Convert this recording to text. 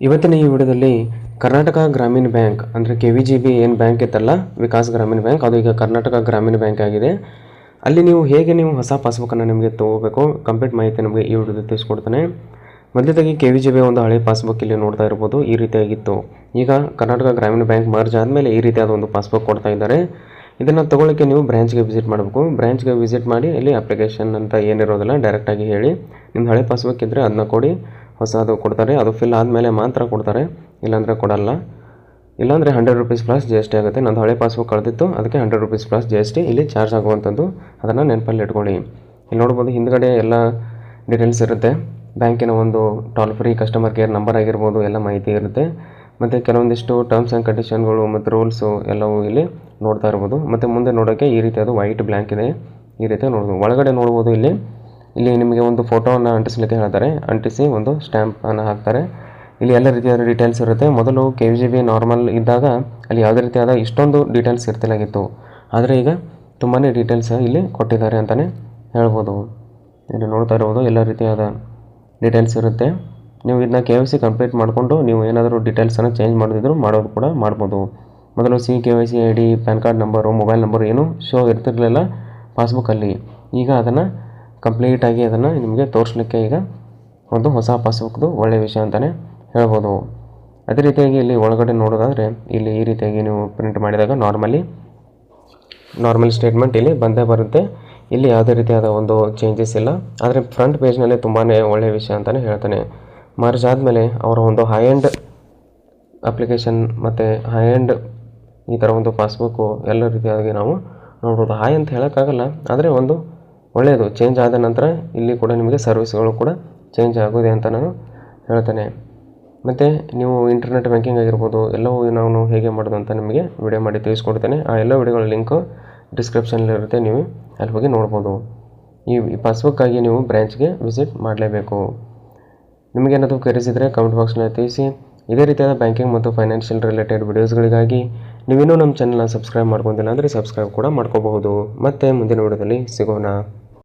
ಇವತ್ತಿನ ಈ ವಿಡಿಯೋದಲ್ಲಿ ಕರ್ನಾಟಕ ಗ್ರಾಮೀಣ ಬ್ಯಾಂಕ್ ಅಂದರೆ KVGB ಏನು ಬ್ಯಾಂಕ್ ಇತ್ತಲ್ಲ, ವಿಕಾಸ್ ಗ್ರಾಮೀಣ ಬ್ಯಾಂಕ್, ಅದು ಈಗ ಕರ್ನಾಟಕ ಗ್ರಾಮೀಣ ಬ್ಯಾಂಕ್ ಆಗಿದೆ. ಅಲ್ಲಿ ನೀವು ಹೇಗೆ ಹೊಸ ಪಾಸ್ಬುಕ್ಕನ್ನು ನಿಮಗೆ ತೊಗೋಬೇಕು ಕಂಪ್ಲೀಟ್ ಮಾಹಿತಿ ನಿಮಗೆ ಈ ವಿಡಿಯೋದಲ್ಲಿ ತಿಳಿಸ್ಕೊಡ್ತಾನೆ. ಮೊದಲದಾಗಿ KVGB ಒಂದು ಹಳೆ ಪಾಸ್ಬುಕ್ ಇಲ್ಲಿ ನೋಡ್ತಾ ಇರ್ಬೋದು, ಈ ರೀತಿಯಾಗಿತ್ತು. ಈಗ ಕರ್ನಾಟಕ ಗ್ರಾಮೀಣ ಬ್ಯಾಂಕ್ ಮರ್ಜ್ ಆದಮೇಲೆ ಈ ರೀತಿಯಾದ ಒಂದು ಪಾಸ್ಬುಕ್ ಕೊಡ್ತಾ ಇದ್ದಾರೆ. ಇದನ್ನು ತೊಗೊಳ್ಳೋಕ್ಕೆ ನೀವು ಬ್ರಾಂಚ್ಗೆ ವಿಸಿಟ್ ಮಾಡಬೇಕು. ಬ್ರಾಂಚ್ಗೆ ವಿಸಿಟ್ ಮಾಡಿ ಇಲ್ಲಿ ಅಪ್ಲಿಕೇಶನ್ ಅಂತ ಏನಿರೋದಿಲ್ಲ, ಡೈರೆಕ್ಟಾಗಿ ಹೇಳಿ ನಿಮ್ಮ ಹಳೆ ಪಾಸ್ಬುಕ್ ಇದ್ದರೆ ಅದನ್ನ ಕೊಡಿ, ಹೊಸದು ಕೊಡ್ತಾರೆ. ಅದು ಫಿಲ್ ಆದಮೇಲೆ ಮಾತ್ರ ಕೊಡ್ತಾರೆ, ಇಲ್ಲಾಂದರೆ ಕೊಡಲ್ಲ. ಇಲ್ಲಾಂದರೆ 100 ರೂಪೀಸ್ ಪ್ಲಸ್ GST ಆಗುತ್ತೆ. ನಂದು ಹಳೆ ಪಾಸ್ಬುಕ್ ಕಳೆದಿತ್ತು, ಅದಕ್ಕೆ 100 ರೂಪೀಸ್ ಪ್ಲಸ್ GST ಇಲ್ಲಿ ಚಾರ್ಜ್ ಆಗುವಂಥದ್ದು. ಅದನ್ನು ನೆನಪಲ್ಲಿ ಇಟ್ಕೊಳ್ಳಿ. ಇಲ್ಲಿ ನೋಡ್ಬೋದು ಹಿಂದ್ಗಡೆ ಎಲ್ಲ ಡೀಟೇಲ್ಸ್ ಇರುತ್ತೆ. ಬ್ಯಾಂಕಿನ ಒಂದು toll free customer care number ಆಗಿರ್ಬೋದು, ಎಲ್ಲ ಮಾಹಿತಿ ಇರುತ್ತೆ. ಮತ್ತು ಕೆಲವೊಂದಿಷ್ಟು ಟರ್ಮ್ಸ್ ಆ್ಯಂಡ್ ಕಂಡೀಷನ್ಗಳು ಮತ್ತು ರೂಲ್ಸು ಎಲ್ಲವೂ ಇಲ್ಲಿ ನೋಡ್ತಾ ಇರ್ಬೋದು. ಮತ್ತು ಮುಂದೆ ನೋಡೋಕ್ಕೆ ಈ ರೀತಿಯಾದ ವೈಟ್ ಬ್ಲ್ಯಾಂಕ್ ಇದೆ, ಈ ರೀತಿ ನೋಡ್ಬೋದು. ಒಳಗಡೆ ನೋಡ್ಬೋದು ಇಲ್ಲಿ ನಿಮಗೆ ಒಂದು ಫೋಟೋವನ್ನು ಅಂಟಿಸಲಿಕ್ಕೆ ಹೇಳ್ತಾರೆ, ಅಂಟಿಸಿ ಒಂದು ಸ್ಟ್ಯಾಂಪನ್ನು ಹಾಕ್ತಾರೆ. ಇಲ್ಲಿ ಎಲ್ಲ ರೀತಿಯಾದ ಡೀಟೇಲ್ಸ್ ಇರುತ್ತೆ. ಮೊದಲು KVGB ನಾರ್ಮಲ್ ಇದ್ದಾಗ ಅಲ್ಲಿ ಯಾವುದೇ ರೀತಿಯಾದ ಇಷ್ಟೊಂದು ಡೀಟೇಲ್ಸ್ ಇರ್ತಿಲ್ಲಾಗಿತ್ತು, ಆದರೆ ಈಗ ತುಂಬಾ ಡೀಟೇಲ್ಸ್ ಇಲ್ಲಿ ಕೊಟ್ಟಿದ್ದಾರೆ ಅಂತಲೇ ಹೇಳ್ಬೋದು. ಇಲ್ಲಿ ನೋಡ್ತಾ ಇರ್ಬೋದು ಎಲ್ಲ ರೀತಿಯಾದ ಡೀಟೇಲ್ಸ್ ಇರುತ್ತೆ. ನೀವು ಇದನ್ನ KYC ಕಂಪ್ಲೀಟ್ ಮಾಡಿಕೊಂಡು ನೀವು ಏನಾದರೂ ಡೀಟೇಲ್ಸನ್ನು ಚೇಂಜ್ ಮಾಡೋದಿದ್ರು ಮಾಡೋದು ಕೂಡ ಮಾಡ್ಬೋದು. ಮೊದಲು KYC ID, PAN card number, mobile number ಏನೂ ಶೋ ಇರ್ತಿರಲಿಲ್ಲ ಪಾಸ್ಬುಕ್ಕಲ್ಲಿ. ಈಗ ಅದನ್ನು ಕಂಪ್ಲೀಟಾಗಿ ಅದನ್ನು ನಿಮಗೆ ತೋರಿಸಲಿಕ್ಕೆ ಈಗ ಒಂದು ಹೊಸ ಪಾಸ್ಬುಕ್ದು ಒಳ್ಳೆಯ ವಿಷಯ ಅಂತಲೇ ಹೇಳ್ಬೋದು. ಅದೇ ರೀತಿಯಾಗಿ ಇಲ್ಲಿ ಒಳಗಡೆ ನೋಡೋದಾದರೆ ಇಲ್ಲಿ ಈ ರೀತಿಯಾಗಿ ನೀವು ಪ್ರಿಂಟ್ ಮಾಡಿದಾಗ ನಾರ್ಮಲ್ ಸ್ಟೇಟ್ಮೆಂಟ್ ಇಲ್ಲಿ ಬಂದೇ ಬರುತ್ತೆ. ಇಲ್ಲಿ ಯಾವುದೇ ರೀತಿಯಾದ ಒಂದು ಚೇಂಜಸ್ ಇಲ್ಲ. ಆದರೆ ಫ್ರಂಟ್ ಪೇಜ್ನಲ್ಲಿ ತುಂಬಾ ಒಳ್ಳೆಯ ವಿಷಯ ಅಂತಲೇ ಹೇಳ್ತಾನೆ. ಮಾರ್ಚ್ ಆದಮೇಲೆ ಅವರ ಒಂದು ಹೈ ಎಂಡ್ ಅಪ್ಲಿಕೇಶನ್ ಮತ್ತು ಹೈ ಎಂಡ್ ಈ ಥರ ಒಂದು ಪಾಸ್ಬುಕ್ಕು ಎಲ್ಲ ರೀತಿಯಾಗಿ ನಾವು ನೋಡ್ಬೋದು. ಹಾಯ್ ಅಂತ ಹೇಳೋಕ್ಕಾಗಲ್ಲ, ಆದರೆ ಒಂದು ಒಳ್ಳೆಯದು. ಚೇಂಜ್ ಆದ ನಂತರ ಇಲ್ಲಿ ಕೂಡ ನಿಮಗೆ ಸರ್ವಿಸ್ಗಳು ಕೂಡ ಚೇಂಜ್ ಆಗೋದೆ ಅಂತ ನಾನು ಹೇಳ್ತೇನೆ. ಮತ್ತು ನೀವು ಇಂಟರ್ನೆಟ್ ಬ್ಯಾಂಕಿಂಗ್ ಆಗಿರ್ಬೋದು ಎಲ್ಲವೂ ನಾವು ಹೇಗೆ ಮಾಡೋದು ಅಂತ ನಿಮಗೆ ವಿಡಿಯೋ ಮಾಡಿ ತಿಳಿಸ್ಕೊಡ್ತೇನೆ. ಆ ಎಲ್ಲ ವಿಡಿಯೋಗಳ ಲಿಂಕು ಡಿಸ್ಕ್ರಿಪ್ಷನಲ್ಲಿರುತ್ತೆ, ನೀವು ಅಲ್ಲಿ ಹೋಗಿ ನೋಡ್ಬೋದು. ಈ ಪಾಸ್ಬುಕ್ಕಾಗಿ ನೀವು ಬ್ರ್ಯಾಂಚ್ಗೆ ವಿಸಿಟ್ ಮಾಡಲೇಬೇಕು. ನಿಮಗೇನಾದರೂ ಕ್ವೆರೀಸ್ ಇದ್ದರೆ ಕಮೆಂಟ್ ಬಾಕ್ಸ್ನಲ್ಲಿ ತಿಳಿಸಿ. ಇದೇ ರೀತಿಯಾದ ಬ್ಯಾಂಕಿಂಗ್ ಮತ್ತು ಫೈನಾನ್ಷಿಯಲ್ ರಿಲೇಟೆಡ್ ವಿಡಿಯೋಸ್ಗಳಿಗಾಗಿ ನೀವಿನ್ನೂ ನಮ್ಮ ಚಾನಲ್ನ ಸಬ್ಸ್ಕ್ರೈಬ್ ಮಾಡ್ಕೊಂಡಿಲ್ಲ ಅಂದರೆ ಸಬ್ಸ್ಕ್ರೈಬ್ ಕೂಡ ಮಾಡ್ಕೋಬಹುದು. ಮತ್ತೆ ಮುಂದಿನ ವಿಡಿಯೋದಲ್ಲಿ ಸಿಗೋಣ.